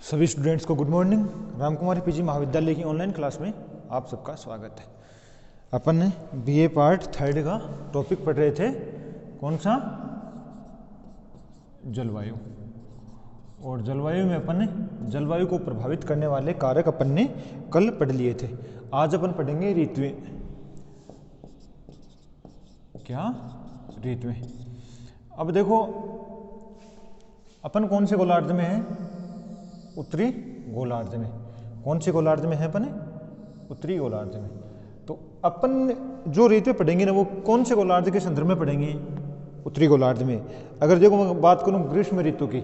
सभी स्टूडेंट्स को good morning. Ramkumari PG महाविद्यालय की ऑनलाइन क्लास में आप सबका स्वागत है। अपन ने बीए पार्ट 3 का टॉपिक पढ़ रहे थे, कौन सा? जलवायु। और जलवायु में अपन ने जलवायु को प्रभावित करने वाले कारक अपन ने कल पढ़ लिए थे। आज अपन पढ़ेंगे ऋतुएं। क्या? ऋतुएं। अब देखो अपन कौन से गोलार्ध में है? उत्तरी गोलार्ध में। कौन से गोलार्ध में है अपन? उत्तरी गोलार्ध में। तो अपन जो ऋतु पढ़ेंगे ना वो कौन से गोलार्ध के संदर्भ में पढ़ेंगे? उत्तरी गोलार्ध में। अगर देखो मैं बात करूं ग्रीष्म ऋतु की,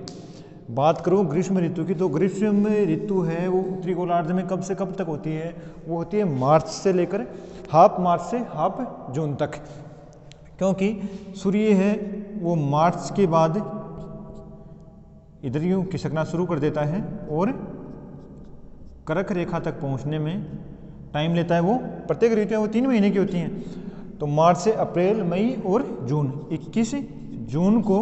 तो ग्रीष्म ऋतु है वो उत्तरी गोलार्ध में कब से कब तक होती है? वो होती है मार्च से लेकर हाफ मार्च से हाफ जून तक, क्योंकि सूर्य है वो मार्च के बाद इधर यूं खिसकना शुरू कर देता है और कर्क रेखा तक पहुंचने में टाइम लेता है। वो प्रत्येक ऋतुएं वो 3 महीने की होती हैं। तो मार्च से अप्रैल, मई और जून। 21 जून को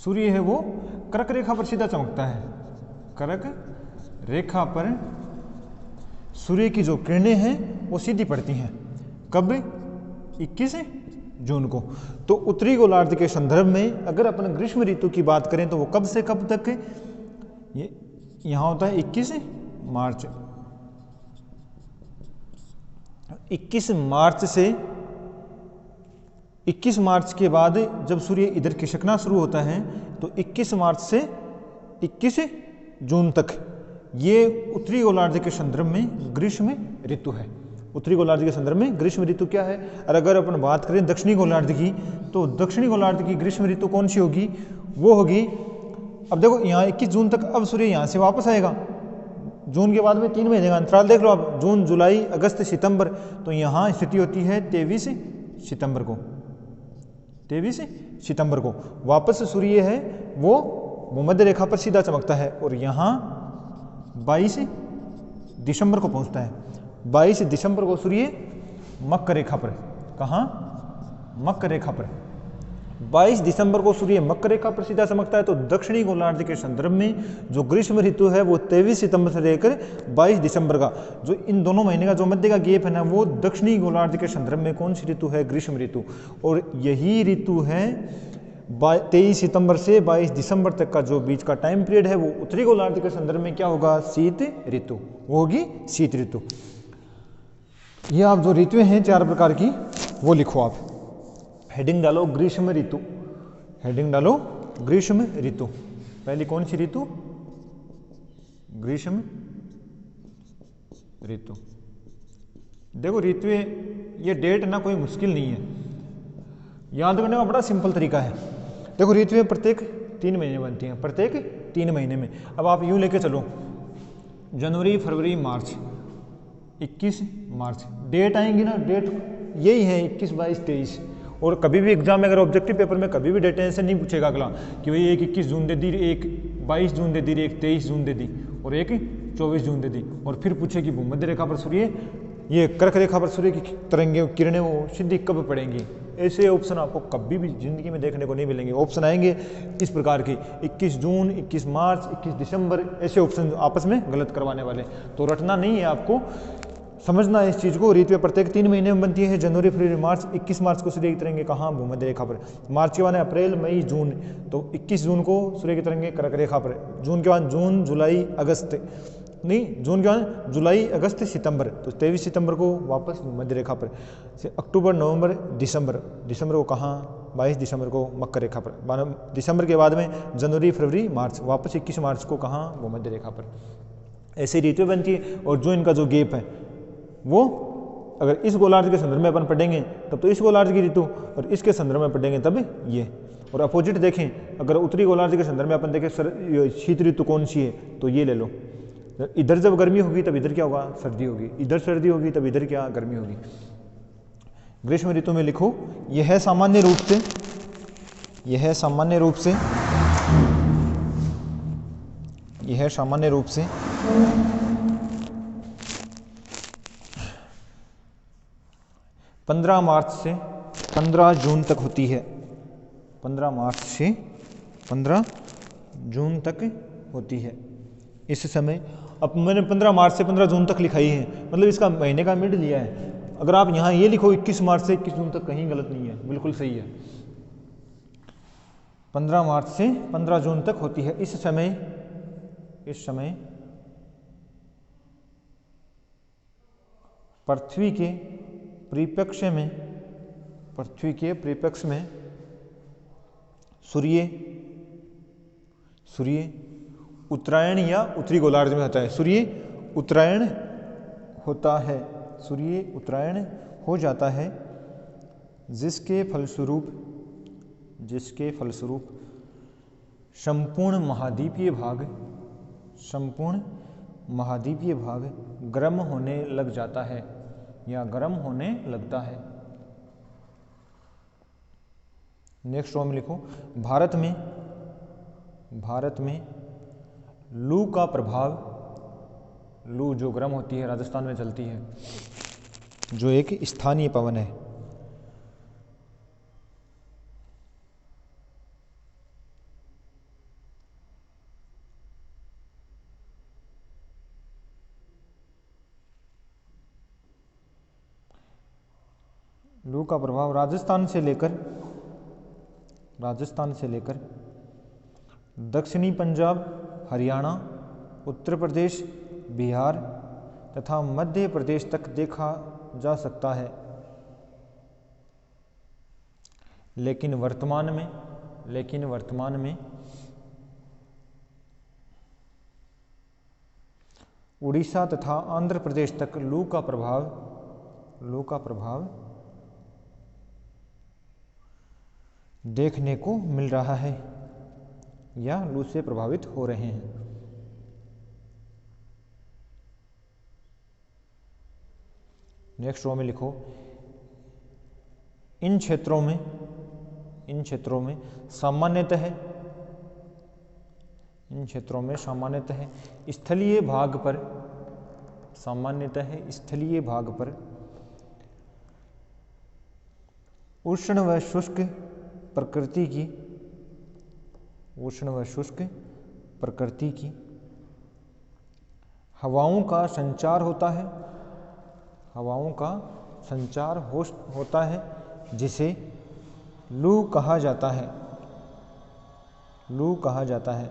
सूर्य है वो कर्क रेखा पर सीधा चमकता है। कर्क रेखा पर सूर्य की जो किरणें हैं वो सीधी पड़ती हैं। कब? 21 जून को। तो उत्तरी गोलार्ध के संदर्भ में अगर अपन ग्रीष्म ऋतु की बात करें तो वो कब से कब तक? ये यहां होता है 21 मार्च। 21 मार्च से 21 मार्च के बाद जब सूर्य इधर खिसकना शुरू होता है तो 21 मार्च से 21 जून तक ये उत्तरी गोलार्ध के संदर्भ में ग्रीष्म ऋतु है। उत्तरी गोलार्ध के संदर्भ में ग्रीष्म ऋतु क्या है? और अगर अपन बात करें दक्षिणी गोलार्ध की, तो दक्षिणी गोलार्ध की ग्रीष्म ऋतु कौन सी होगी? वो होगी, अब देखो यहाँ 21 जून तक अब सूर्य यहाँ से वापस आएगा। जून के बाद में 3 महीने का अंतराल देख लो आप, जून, जुलाई, अगस्त, सितंबर। तो यहाँ स्थिति होती है 23 सितंबर को। 23 सितंबर को वापस सूर्य है वो भूमध्य रेखा पर सीधा चमकता है और यहाँ 22 दिसंबर को पहुँचता है। 22 दिसंबर को सूर्य मकर रेखा पर, कहाँ? मकर रेखा पर। 22 दिसंबर को सूर्य मकर रेखा पर सीधा चमकता है। तो दक्षिणी गोलार्ध के संदर्भ में जो ग्रीष्म ऋतु है वो 23 सितंबर से लेकर 22 दिसंबर का, जो इन दोनों महीने का जो मध्य का गैप है ना, वो दक्षिणी गोलार्ध के संदर्भ में कौन सी ऋतु है? ग्रीष्म ऋतु। और यही ऋतु है 23 सितंबर से 22 दिसंबर तक का जो बीच का टाइम पीरियड है वो उत्तरी गोलार्ध के संदर्भ में क्या होगा? शीत ऋतु। वो होगी शीत ऋतु। ये आप जो ऋतुएं हैं 4 प्रकार की वो लिखो आप। हेडिंग डालो ग्रीष्म ऋतु। हेडिंग डालो ग्रीष्म ऋतु। पहली कौन सी ऋतु? ग्रीष्म ऋतु। देखो ऋतुएं, ये डेट ना कोई मुश्किल नहीं है, याद करने का बड़ा सिंपल तरीका है। देखो ऋतुएं प्रत्येक 3 महीने बनती हैं, प्रत्येक 3 महीने में। अब आप यूं लेके चलो, जनवरी, फरवरी, मार्च, 21 मार्च डेट आएंगी ना, डेट यही है 21, 22, 23। और कभी भी एग्जाम में अगर ऑब्जेक्टिव पेपर में कभी भी डेट ऐसे नहीं पूछेगा अगला कि भाई एक 21 जून दे दी, एक 22 जून दे दी, एक 23 जून दे दी और एक 24 जून दे दी, और फिर पूछे कि भूमध्य रेखा पर सूर्य, ये कर्क रेखा पर सूर्य की तरंगे किरणें वो सीधी कब पड़ेंगी। ऐसे ऑप्शन आपको कभी भी जिंदगी में देखने को नहीं मिलेंगे। ऑप्शन आएंगे इस प्रकार के 21 जून, 21 मार्च, 21 दिसंबर, ऐसे ऑप्शन आपस में गलत करवाने वाले। तो रटना नहीं है, आपको समझना है इस चीज़ को। ऋतुएं प्रत्येक 3 महीने में बनती है। जनवरी, फरवरी, मार्च। 21 मार्च को सूर्य की तरंगे कहाँ? भूमध्य रेखा पर। मार्च के बाद अप्रैल, मई, जून। तो 21 जून को सूर्य की तरंगे कर्क रेखा पर। जून के बाद जून, जुलाई, अगस्त, नहीं, जून के बाद जुलाई, अगस्त, सितंबर। तो 23 सितंबर को वापस मध्य रेखा पर। अक्टूबर, नवंबर, दिसंबर। दिसंबर को कहाँ? 22 दिसंबर को मकर रेखा पर। दिसंबर के बाद में जनवरी, फरवरी, मार्च। वापस 21 मार्च को कहाँ? भूमध्य रेखा पर। ऐसी ऋतुएं बनती है। और जो इनका जो गैप है वो अगर इस गोलार्ध के संदर्भ में अपन पढ़ेंगे तब तो इस गोलार्ध की ऋतु, और इसके संदर्भ में पढ़ेंगे तब ये। और अपोजिट देखें, अगर उत्तरी गोलार्ध के संदर्भ में अपन देखें शीत ऋतु कौन सी है, तो ये ले लो। इधर जब गर्मी होगी तब इधर क्या होगा? सर्दी होगी। इधर सर्दी होगी तब इधर क्या? गर्मी होगी। ग्रीष्म ऋतु में लिखो, यह है सामान्य रूप से, यह है सामान्य रूप से, यह है सामान्य रूप से 15 मार्च से 15 जून तक होती है। 15 मार्च से 15 जून तक होती है। इस समय अब मैंने 15 मार्च से 15 जून तक लिखाई है, मतलब इसका महीने का मिड लिया है। अगर आप यहाँ ये लिखो 21 मार्च से 21 जून तक, कहीं गलत नहीं है, बिल्कुल सही है। 15 मार्च से 15 जून तक होती है। इस समय पृथ्वी के परिप्रेक्ष्य में सूर्य उत्तरायण या उत्तरी गोलार्ध में होता है। सूर्य उत्तरायण हो जाता है, जिसके फलस्वरूप संपूर्ण महाद्वीपीय भाग गर्म होने लग जाता है या गर्म होने लगता है। नेक्स्ट रो में लिखो, भारत में लू का प्रभाव, लू जो गर्म होती है राजस्थान में चलती है, जो एक स्थानीय पवन है। लू का प्रभाव राजस्थान से लेकर दक्षिणी पंजाब, हरियाणा, उत्तर प्रदेश, बिहार तथा मध्य प्रदेश तक देखा जा सकता है। लेकिन वर्तमान में उड़ीसा तथा आंध्र प्रदेश तक लू का प्रभाव देखने को मिल रहा है या लू से प्रभावित हो रहे हैं। नेक्स्ट रो में लिखो, इन क्षेत्रों में सामान्यतः स्थलीय भाग पर उष्ण व शुष्क प्रकृति की हवाओं का संचार होता है, जिसे लू कहा जाता है।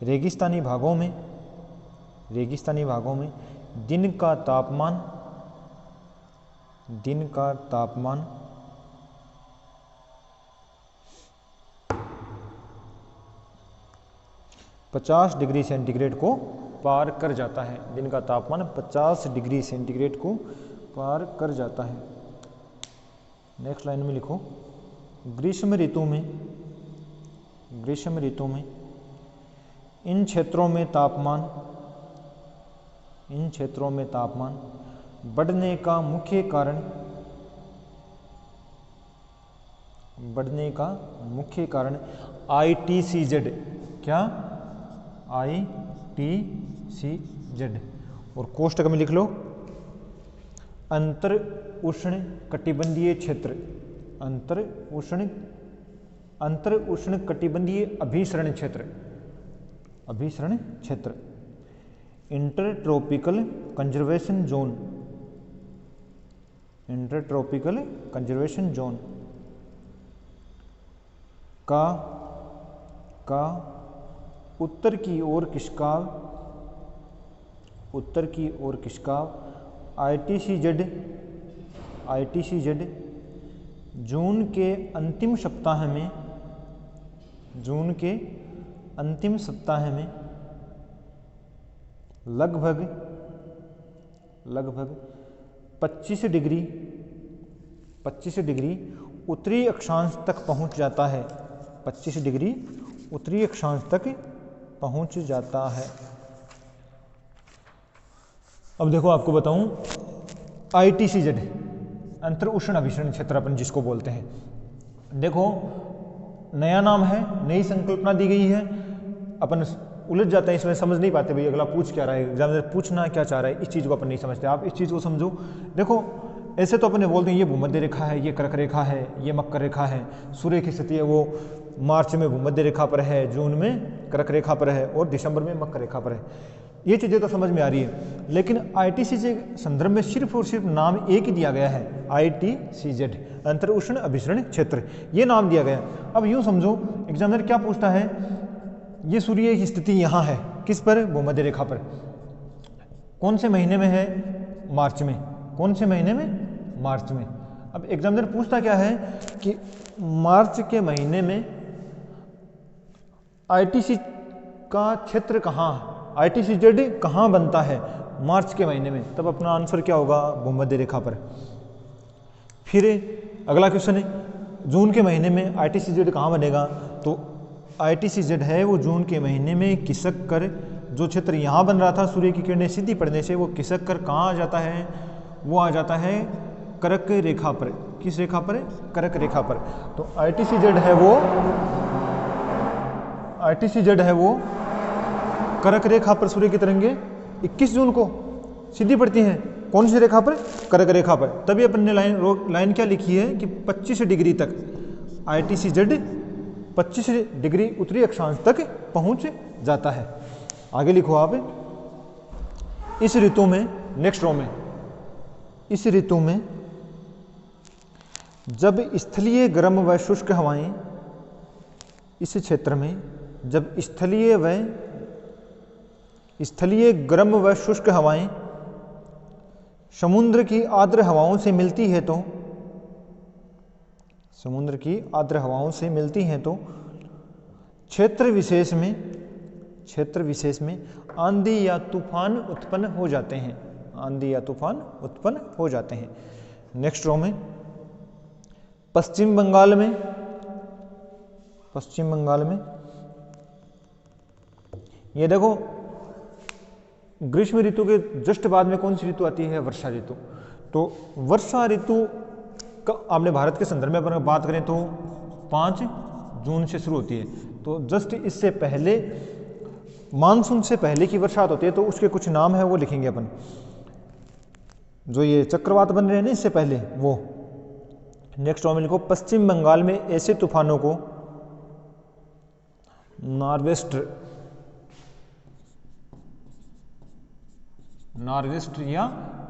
रेगिस्तानी भागों में दिन का तापमान 50 डिग्री सेंटीग्रेड को पार कर जाता है। दिन का तापमान 50 डिग्री सेंटीग्रेड को पार कर जाता है। नेक्स्ट लाइन में लिखो, ग्रीष्म ऋतु में इन क्षेत्रों में तापमान बढ़ने का मुख्य कारण ITCZ, क्या ITCZ, और कोष्टक में लिख लो अंतर उष्ण कटिबंधीय अभिसरण क्षेत्र, इंटरट्रॉपिकल कंजर्वेशन जोन का उत्तर की ओर खिसकाव ITCZ जून के अंतिम सप्ताह में लगभग 25 डिग्री उत्तरी अक्षांश तक पहुंच जाता है। 25 डिग्री उत्तरी अक्षांश तक पहुंच जाता है। अब देखो आपको बताऊं, ITCZ अंतर उष्ण अभिसरण क्षेत्र अपन जिसको बोलते हैं, देखो नया नाम है, नई संकल्पना दी गई है, अपन उलझ जाते हैं इसमें, समझ नहीं पाते भाई अगला पूछ क्या रहा है, एग्जामिनर पूछना क्या चाह रहा है, इस चीज़ को अपन नहीं समझते। आप इस चीज़ को समझो। देखो ऐसे तो अपने बोलते हैं ये भूमध्य रेखा है, ये कर्क रेखा है, ये मकर रेखा है, सूर्य की स्थिति है वो मार्च में भूमध्य रेखा पर है, जून में कर्क रेखा पर है और दिसंबर में मकर रेखा पर है। ये चीज़ें तो समझ में आ रही है, लेकिन ITCZ संदर्भ में सिर्फ और सिर्फ नाम एक ही दिया गया है, ITCZ, अंतर उष्ण अभिसरण क्षेत्र, ये नाम दिया गया। अब यूँ समझो एग्जामिनर क्या पूछता है, ये सूर्य की स्थिति यहाँ है, किस पर, भूमध्य रेखा पर, कौन से महीने में है, मार्च में, कौन से महीने में, मार्च में। अब एग्जामिनर पूछता क्या है कि मार्च के महीने में ITC का क्षेत्र कहाँ, ITCZ कहाँ बनता है मार्च के महीने में, तब अपना आंसर क्या होगा, भूमध्य रेखा पर। फिर अगला क्वेश्चन है, जून के महीने में ITCZ कहाँ बनेगा, तो ITCZ है वो जून के महीने में खिसक कर, जो क्षेत्र यहाँ बन रहा था सूर्य की किरणें सीधी पड़ने से, वो खिसक कर कहाँ आ जाता है, वो आ जाता है कर्क रेखा पर। किस रेखा पर, कर्क रेखा पर। तो ITCZ है वो कर्क रेखा पर सूर्य की तरंगें 21 जून को सीधी पड़ती हैं, कौन सी रेखा पर, कर्क रेखा पर। तभी अपन ने लाइन क्या लिखी है कि 25 डिग्री तक ITCZ 25 डिग्री उत्तरी अक्षांश तक पहुंच जाता है। आगे लिखो आप, इस ऋतु में, नेक्स्ट रो में, इस ऋतु में जब स्थलीय गर्म व शुष्क हवाएं, इस क्षेत्र में जब स्थलीय गर्म व शुष्क हवाएं समुद्र की आर्द्र हवाओं से मिलती है तो, समुद्र की आर्द्र हवाओं से मिलती हैं तो क्षेत्र विशेष में आंधी या तूफान उत्पन्न हो जाते हैं, आंधी या तूफान उत्पन्न हो जाते हैं। नेक्स्ट रो में, पश्चिम बंगाल में ये देखो ग्रीष्म ऋतु के जस्ट बाद में कौन सी ऋतु आती है, वर्षा ऋतु। तो वर्षा ऋतु का आपने भारत के संदर्भ में अगर बात करें तो 5 जून से शुरू होती है। तो जस्ट इससे पहले, मानसून से पहले की वर्षात होती है, तो उसके कुछ नाम है वो लिखेंगे अपन। जो ये चक्रवात बन रहे हैं ना इससे पहले, वो नेक्स्ट टॉपिक को, पश्चिम बंगाल में ऐसे तूफानों को नॉर्वेस्टर या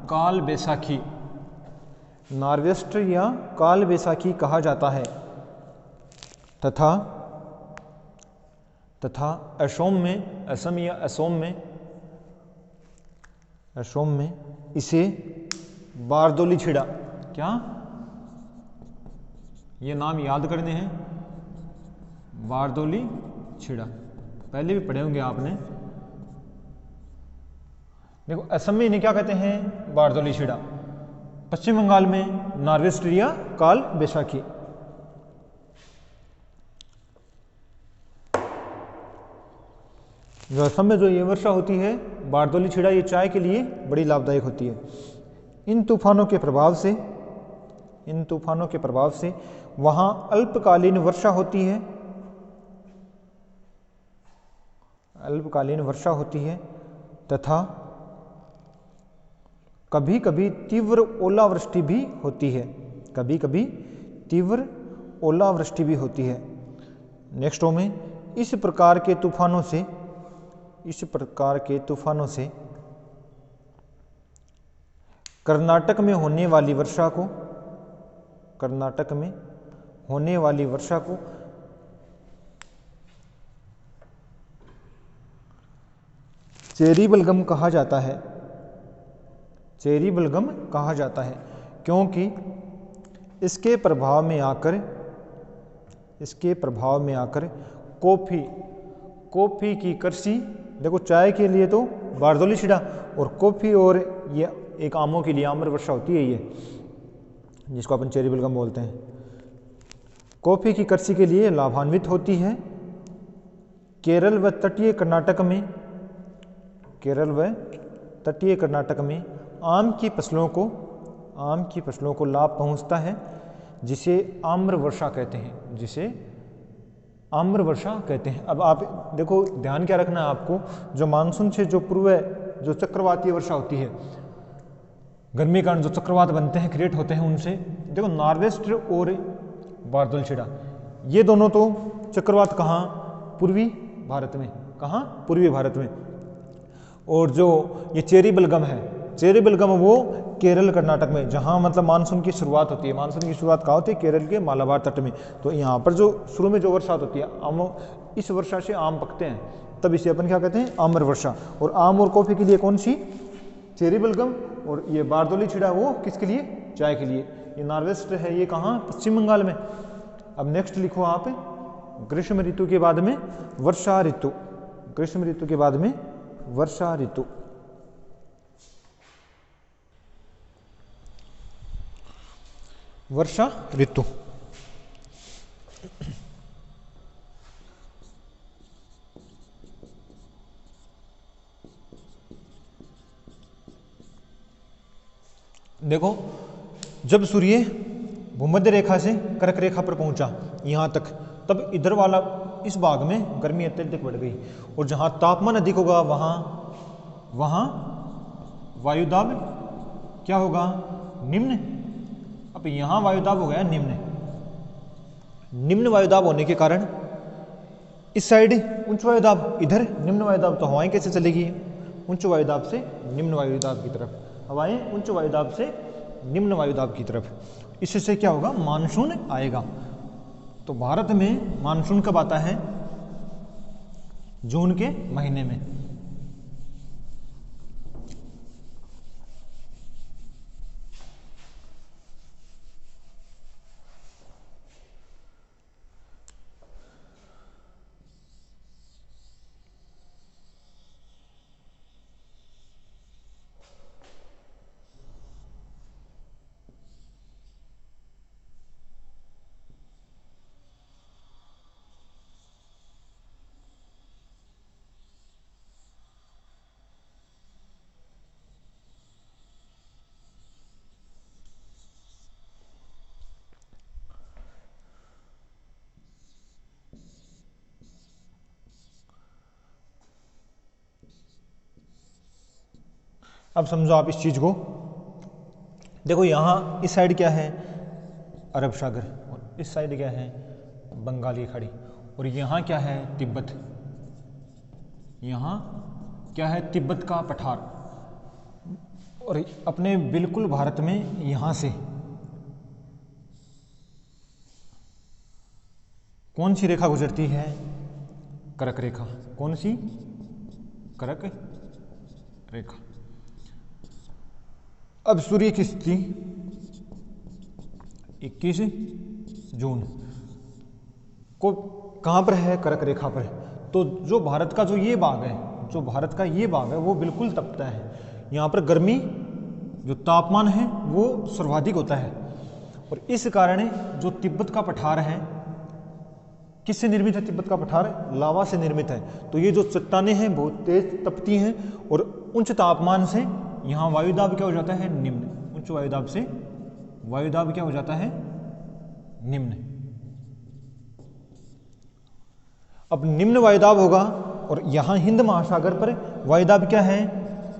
काल बैसाखी कहा जाता है, तथा असम में इसे बारदोली छिड़ा, क्या ये नाम याद करने हैं, बारदोली छिड़ा, पहले भी पढ़े होंगे आपने। देखो असम में इन्हें क्या कहते हैं, बारदोली छिड़ा, पश्चिम बंगाल में नॉर्वेस्टर या काल बैसाखी। जो असम में जो ये वर्षा होती है बारदोली छिड़ा, ये चाय के लिए बड़ी लाभदायक होती है। इन तूफानों के प्रभाव से वहां अल्पकालीन वर्षा होती है, तथा कभी कभी तीव्र ओलावृष्टि भी होती है, नेक्स्ट रो में, इस प्रकार के तूफानों से कर्नाटक में होने वाली वर्षा को चेरी बलगम कहा जाता है, क्योंकि इसके प्रभाव में आकर कॉफी की कृषि, देखो चाय के लिए तो बारदोली छिड़ा, और कॉफी और ये एक आमों के लिए आम्र वर्षा होती है, ये जिसको अपन चेरी बलगम बोलते हैं, कॉफी की कृषि के लिए लाभान्वित होती है। केरल व तटीय कर्नाटक में आम की फसलों को लाभ पहुंचता है, जिसे आम्र वर्षा कहते हैं, अब आप देखो ध्यान क्या रखना है आपको, जो मानसून से जो पूर्व जो चक्रवातीय वर्षा होती है, गर्मी कारण जो चक्रवात बनते हैं, क्रिएट होते हैं, उनसे देखो नॉर्वेस्टर और बारदोली छिड़ा, ये दोनों तो चक्रवात कहाँ, पूर्वी भारत में, कहाँ, पूर्वी भारत में। और जो ये चेरी बलगम है, चेरी बलगम वो केरल कर्नाटक में, जहाँ मतलब मानसून की शुरुआत होती है। मानसून की शुरुआत कहाँ होती है, केरल के मालाबार तट में। तो यहाँ पर जो शुरू में जो वर्षा होती है, आम, इस वर्षा से आम पकते हैं, तब इसे अपन क्या कहते हैं, आम्र वर्षा। और आम और कॉफी के लिए कौन सी, चेरी बलगम। और ये बारदोली छिड़ा वो किसके लिए, चाय के लिए। ये नॉर्वेस्ट है, ये कहाँ, पश्चिम बंगाल में। अब नेक्स्ट लिखो आप, ग्रीष्म ऋतु के बाद में वर्षा ऋतु, ग्रीष्म ऋतु के बाद में वर्षा ऋतु। वर्षा ऋतु देखो, जब सूर्य भूमध्य रेखा से कर्क रेखा पर पहुंचा यहाँ तक, तब इधर वाला इस भाग में गर्मी अत्यधिक बढ़ गई। और जहाँ तापमान अधिक होगा वहाँ वायुदाब क्या होगा, निम्न। अब यहाँ वायुदाब हो गया निम्न। निम्न वायुदाब होने के कारण इस साइड उच्च वायुदाब, इधर निम्न वायुदाब। तो हवाएं कैसे चलेगी, उच्च वायुदाब से निम्न वायुदाब की तरफ, हवाएं उच्च वायुदाब से निम्न वायुदाब की तरफ। इससे क्या होगा, मानसून आएगा। तो भारत में मानसून कब आता है, जून के महीने में। अब समझो आप इस चीज को, देखो यहाँ इस साइड क्या है, अरब सागर, और इस साइड क्या है, बंगाली खाड़ी। और यहाँ क्या है, तिब्बत। यहाँ क्या है, तिब्बत का पठार। और अपने बिल्कुल भारत में यहाँ से कौन सी रेखा गुजरती है, कर्क रेखा। कौन सी, कर्क रेखा। अब सूर्य की स्थिति 21 जून को कहाँ पर है, कर्क रेखा पर। तो जो भारत का जो ये भाग है, जो भारत का ये भाग है वो बिल्कुल तपता है। यहाँ पर गर्मी, जो तापमान है वो सर्वाधिक होता है। और इस कारण जो तिब्बत का पठार है, किससे निर्मित है तिब्बत का पठार, लावा से निर्मित है। तो ये जो चट्टानें हैं बहुत तेज तपती हैं, और उच्च तापमान से यहाँ वायुदाब क्या हो जाता है, निम्न। उच्च वायुदाब से वायुदाब क्या हो जाता है, निम्न। अब निम्न वायुदाब होगा, और यहाँ हिंद महासागर पर वायुदाब क्या है,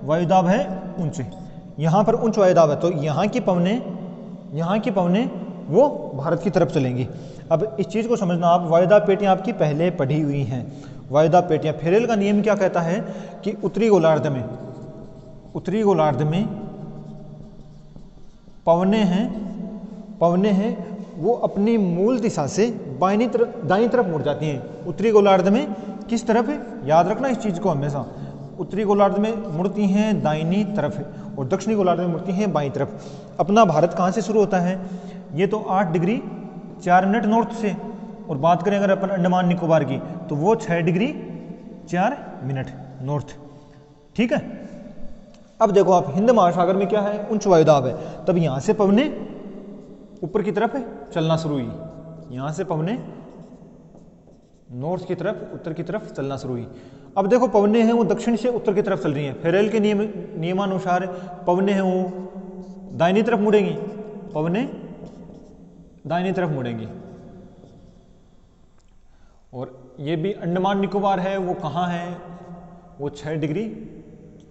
वायुदाब है उच्च। यहाँ पर उच्च वायुदाब है, तो यहाँ की पवनें वो भारत की तरफ चलेंगी। अब इस चीज़ को समझना आप, वायुदाब पेटियाँ आपकी पहले पढ़ी हुई हैं। वायुदाब पेटियाँ, फेरेल का नियम क्या कहता है कि उत्तरी गोलार्ध में पवनें हैं वो अपनी मूल दिशा से दाईं तरफ मुड़ जाती हैं। उत्तरी गोलार्ध में किस तरफ, याद रखना इस चीज़ को हमेशा, उत्तरी गोलार्ध में मुड़ती हैं दाहिनी तरफ, और दक्षिणी गोलार्ध में मुड़ती हैं बाईं तरफ। अपना भारत कहाँ से शुरू होता है, ये तो 8 डिग्री 4 मिनट नॉर्थ से। और बात करें अगर अपन अंडमान निकोबार की, तो वो 6 डिग्री 4 मिनट नॉर्थ। ठीक है। अब देखो आप, हिंद महासागर में क्या है, उच्च वायुदाब है। तब यहाँ से पवनें ऊपर की तरफ चलना शुरू हुई, यहाँ से पवनें नॉर्थ की तरफ, उत्तर की तरफ चलना शुरू हुई। अब देखो पवनें हैं वो दक्षिण से उत्तर की तरफ चल रही हैं। फेरेल के नियमानुसार पवनें हैं वो दाहिनी तरफ मुड़ेंगी, पवनें दाहिनी तरफ मुड़ेंगी। और ये भी अंडमान निकोबार है, वो कहाँ है, वो 6 डिग्री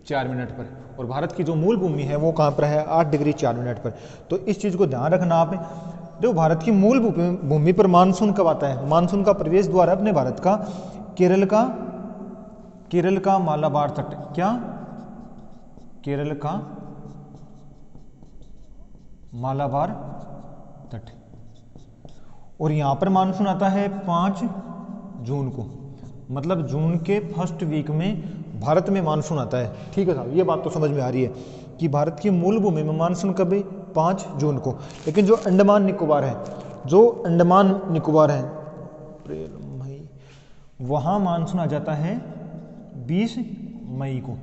4 मिनट पर। और भारत की जो मूल भूमि है वो कहाँ पर है, 8 डिग्री 4 मिनट पर। तो इस चीज़ को ध्यान रखना आप। देखो भारत की मूल भूमि पर मानसून कब आता है? मानसून का प्रवेश द्वार है अपने भारत का केरल का मालाबार तट। क्या? केरल का मालाबार तट। और यहां पर मानसून आता है 5 जून को, मतलब जून के फर्स्ट वीक में भारत में मानसून आता है। ठीक है साहब, ये बात तो समझ में आ रही है कि भारत की मूल भूमि में मानसून कब है? 5 जून को। लेकिन जो अंडमान निकोबार है, अप्रैल मई, वहां मानसून आ जाता है 20 मई को।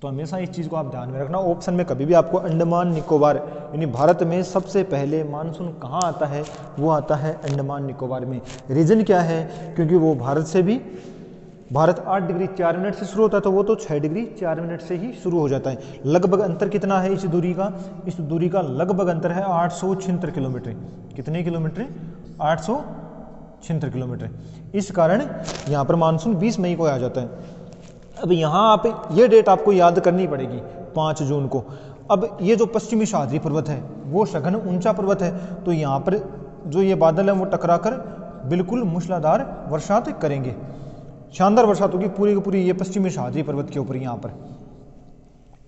तो हमेशा इस चीज़ को आप ध्यान में रखना। ऑप्शन में कभी भी आपको अंडमान निकोबार यानी भारत में सबसे पहले मानसून कहाँ आता है? वो आता है अंडमान निकोबार में। रीजन क्या है? क्योंकि वो भारत 8 डिग्री 4 मिनट से शुरू होता है, तो वो तो 6 डिग्री 4 मिनट से ही शुरू हो जाता है। लगभग अंतर कितना है इस दूरी का? इस दूरी का लगभग अंतर है 876 किलोमीटर। कितने किलोमीटर? 876 किलोमीटर। इस कारण यहाँ पर मानसून 20 मई को आ जाता है। अब यहाँ आप ये डेट आपको याद करनी पड़ेगी, 5 जून को। अब ये जो पश्चिमी सह्याद्री पर्वत है वो सघन ऊंचा पर्वत है, तो यहाँ पर जो ये बादल है वो टकराकर बिल्कुल मूसलाधार वर्षात करेंगे। शानदार वर्षात होगी पूरी की पूरी ये पश्चिमी सह्याद्री पर्वत के ऊपर। यहाँ पर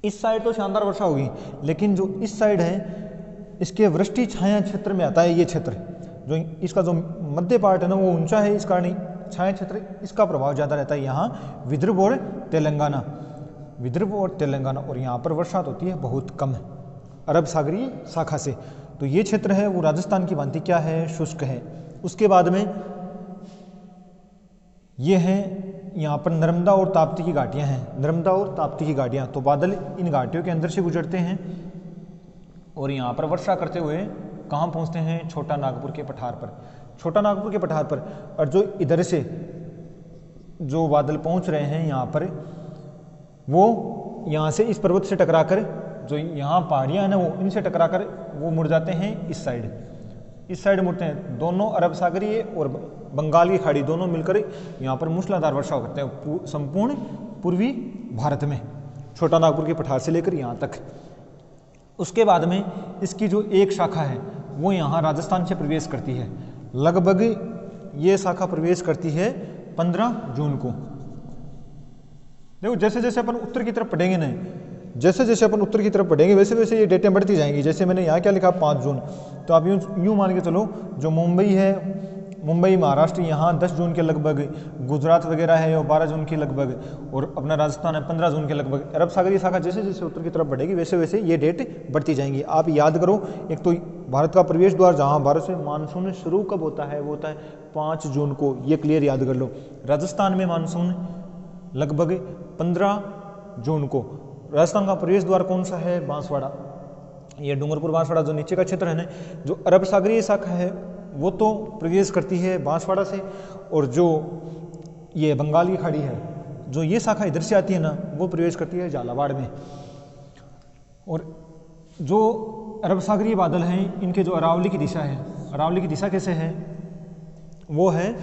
इस साइड तो शानदार वर्षा होगी, लेकिन जो इस साइड है इसके वृष्टि छाया क्षेत्र में आता है ये क्षेत्र। जो इसका जो मध्य पार्ट है ना वो ऊंचा है, इस कारण छाया क्षेत्र इसका प्रभाव ज़्यादा रहता है। यहाँ विदर्भ और तेलंगाना, और यहाँ पर वर्षा होती है बहुत कम अरब सागरीय शाखा से। तो ये क्षेत्र है वो राजस्थान की भांति क्या है? शुष्क है। उसके बाद में ये है यहाँ पर नर्मदा और ताप्ती की घाटियाँ हैं। तो बादल इन घाटियों के अंदर से गुजरते हैं और यहाँ पर वर्षा करते हुए कहाँ पहुँचते हैं? छोटा नागपुर के पठार पर। और जो इधर से जो बादल पहुँच रहे हैं यहाँ पर, वो यहाँ से इस पर्वत से टकराकर जो यहाँ पहाड़ियाँ हैं ना वो इनसे टकराकर वो मुड़ जाते हैं इस साइड मुड़ते हैं। दोनों अरब सागरीय और बंगाल की खाड़ी दोनों मिलकर यहाँ पर मूसलाधार वर्षा करते हैं संपूर्ण पूर्वी भारत में, छोटा नागपुर के पठार से लेकर यहाँ तक। उसके बाद में इसकी जो एक शाखा है वो यहाँ राजस्थान से प्रवेश करती है। लगभग ये शाखा प्रवेश करती है 15 जून को। देखो जैसे जैसे अपन उत्तर की तरफ बढ़ेंगे ना, वैसे वैसे ये डेटें बढ़ती जाएंगी। जैसे मैंने यहाँ क्या लिखा 5 जून, तो आप यूँ मान के चलो जो मुंबई महाराष्ट्र यहाँ 10 जून के लगभग, गुजरात वगैरह है वो 12 जून के लगभग, और अपना राजस्थान है 15 जून के लगभग। अरब सागरीय शाखा जैसे जैसे उत्तर की तरफ बढ़ेगी वैसे वैसे ये डेट बढ़ती जाएंगी। आप याद करो, एक तो भारत का प्रवेश द्वार जहाँ भारत से मानसून शुरू कब होता है वो होता है 5 जून को, ये क्लियर याद कर लो। राजस्थान में मानसून लगभग 15 जून को। राजस्थान का प्रवेश द्वार कौन सा है? बांसवाड़ा। ये डूंगरपुर बांसवाड़ा जो नीचे का क्षेत्र है ना, जो अरब सागरीय शाखा है वो तो प्रवेश करती है बांसवाड़ा से, और जो ये बंगाल की खाड़ी है जो ये शाखा इधर से आती है ना वो प्रवेश करती है झालावाड़ में। और जो अरब सागरीय बादल हैं इनके जो अरावली की दिशा कैसे है? वो है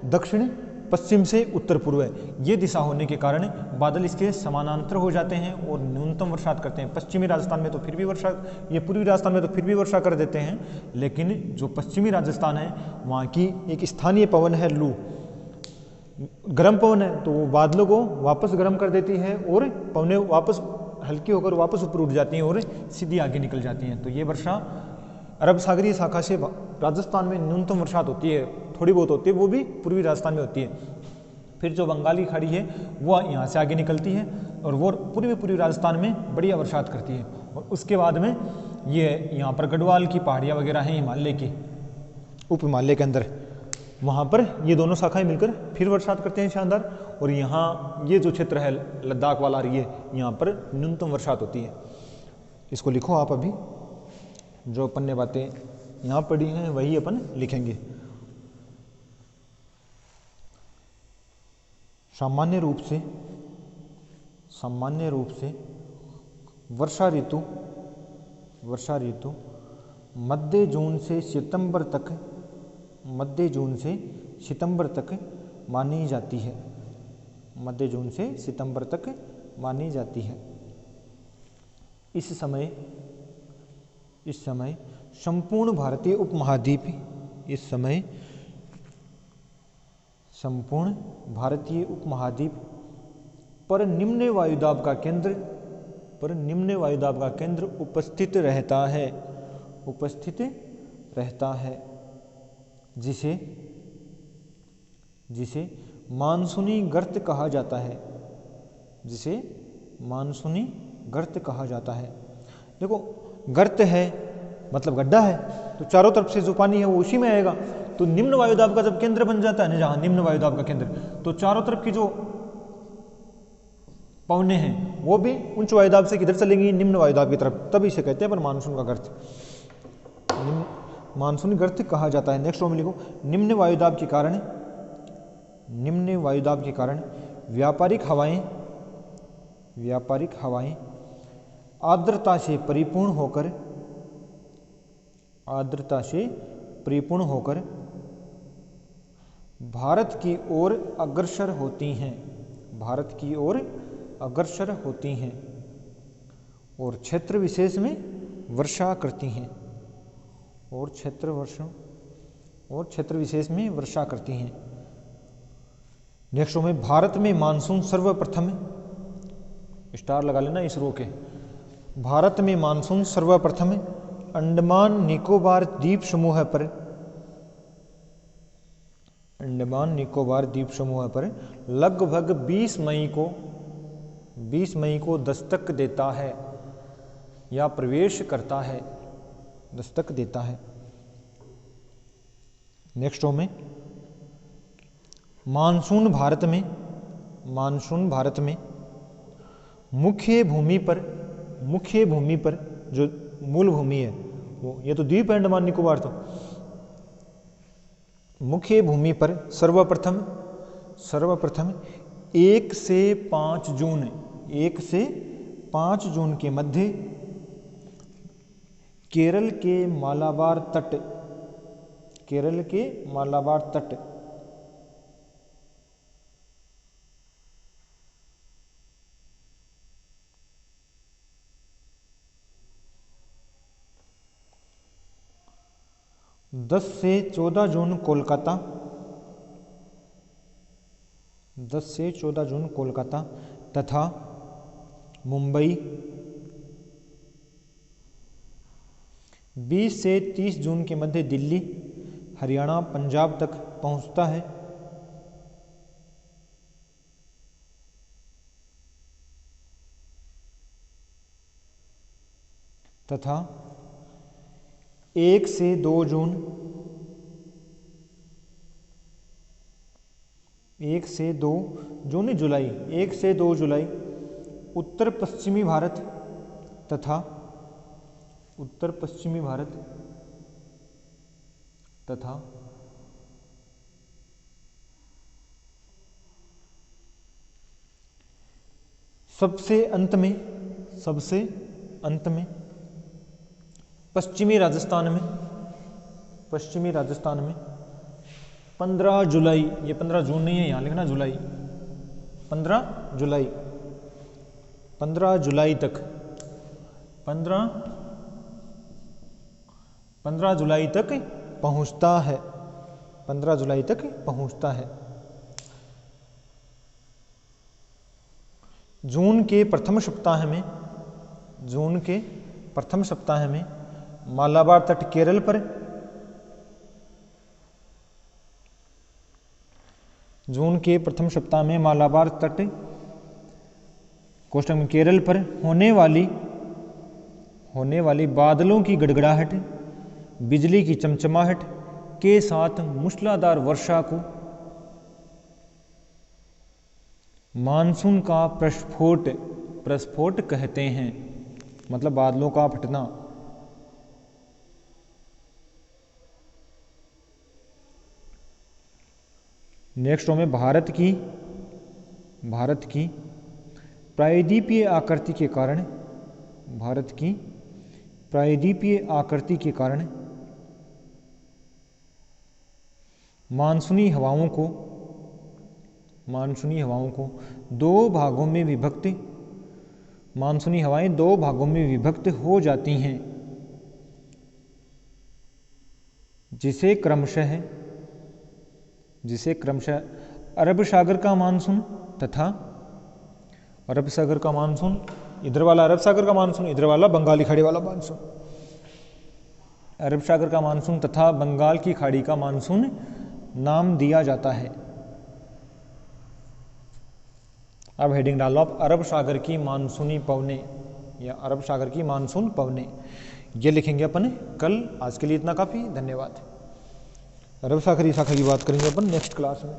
दक्षिण पश्चिम से उत्तर पूर्व है। ये दिशा होने के कारण बादल इसके समानांतर हो जाते हैं और न्यूनतम वर्षात करते हैं। पश्चिमी राजस्थान में तो फिर भी वर्षा, ये पूर्वी राजस्थान में तो फिर भी वर्षा कर देते हैं, लेकिन जो पश्चिमी राजस्थान है वहाँ की एक स्थानीय पवन है लू, गर्म पवन है, तो वो बादलों को वापस गर्म कर देती है और पवनें वापस हल्की होकर वापस ऊपर उठ जाती हैं और सीधी आगे निकल जाती हैं। तो ये वर्षा अरब सागरीय शाखा से राजस्थान में न्यूनतम वर्षात होती है, थोड़ी बहुत होती है, वो भी पूर्वी राजस्थान में होती है। फिर जो बंगाल की खाड़ी है वो यहाँ से आगे निकलती है और वो पूर्वी राजस्थान में बढ़िया वर्षात करती है। और उसके बाद में ये यहाँ पर गढ़वाल की पहाड़ियाँ वगैरह हैं हिमालय की, उप हिमालय के अंदर, वहाँ पर ये दोनों शाखाएं मिलकर फिर वर्षात करते हैं शानदार। और यहाँ ये जो क्षेत्र है लद्दाख वाला ये, यहाँ पर न्यूनतम वर्षात होती है। इसको लिखो आप, अभी जो अपन ने बातें यहाँ पढ़ी हैं वही अपन लिखेंगे। सामान्य रूप से वर्षा ऋतु मध्य जून से सितंबर तक मानी जाती है। इस समय संपूर्ण भारतीय उपमहाद्वीप इस समय संपूर्ण भारतीय उपमहाद्वीप पर निम्न वायुदाब का केंद्र उपस्थित रहता है जिसे मानसूनी गर्त कहा जाता है। देखो गर्त है मतलब गड्ढा है, तो चारों तरफ से जो पानी है वो उसी में आएगा। तो निम्न वायुदाब का जब केंद्र बन जाता है ना, जहां निम्न वायुदाब का केंद्र, तो चारों तरफ की जो पवने हैं वो भी उच्च वायुदाब से किधर चलेंगी, निम्न वायुदाब की तरफ, तभी इसे कहते हैं पर मानसून का गर्त, मानसूनी गर्त कहा जाता है। नेक्स्ट रो में लिखो, निम्न वायुदाब के कारण व्यापारिक हवाएं आर्द्रता से परिपूर्ण होकर भारत की ओर अग्रसर होती हैं और क्षेत्र विशेष में वर्षा करती हैं नेक्स्ट रो में, भारत में मानसून सर्वप्रथम, स्टार लगा लेना इस रो के, भारत में मानसून सर्वप्रथम अंडमान निकोबार द्वीप समूह पर लगभग 20 मई को दस्तक देता है या प्रवेश करता है, दस्तक देता है। नेक्स्ट रो में, मानसून भारत में मुख्य भूमि पर जो मूल भूमि है वो, ये तो द्वीप है अंडमान निकोबार, तो मुख्य भूमि पर सर्वप्रथम 1 से 5 जून के मध्य केरल के मालाबार तट दस से 14 जून कोलकाता तथा मुंबई, 20 से 30 जून के मध्य दिल्ली, हरियाणा, पंजाब तक पहुंचता है तथा 1 से 2 जुलाई उत्तर पश्चिमी भारत तथा सबसे अंत में पश्चिमी राजस्थान में 15 जुलाई, ये 15 जून नहीं है, यहाँ लिखना जुलाई, 15 जुलाई तक 15 जुलाई तक पहुँचता है। जून के प्रथम सप्ताह में मालाबार तट केरल पर, जून के प्रथम सप्ताह में मालाबार तट कोष्ठक में केरल पर होने वाली बादलों की गड़गड़ाहट, बिजली की चमचमाहट के साथ मूसलाधार वर्षा को मानसून का प्रस्फोट कहते हैं, मतलब बादलों का फटना। नेक्स्ट में, भारत की प्रायद्वीपीय आकृति के कारण मानसूनी हवाओं को दो भागों में विभक्त हो जाती हैं। जिसे क्रमशः अरब सागर का मानसून तथा अरब सागर का मानसून, इधर वाला अरब सागर का मानसून, इधर वाला बंगाली खाड़ी वाला मानसून, अरब सागर का मानसून तथा बंगाल की खाड़ी का मानसून नाम दिया जाता है। अब हेडिंग डाल लो आप, अरब सागर की मानसूनी पवने या अरब सागर की मानसून पवने, ये लिखेंगे अपन कल। आज के लिए इतना काफ़ी, धन्यवाद। अरब सागर की बात करेंगे अपन नेक्स्ट क्लास में।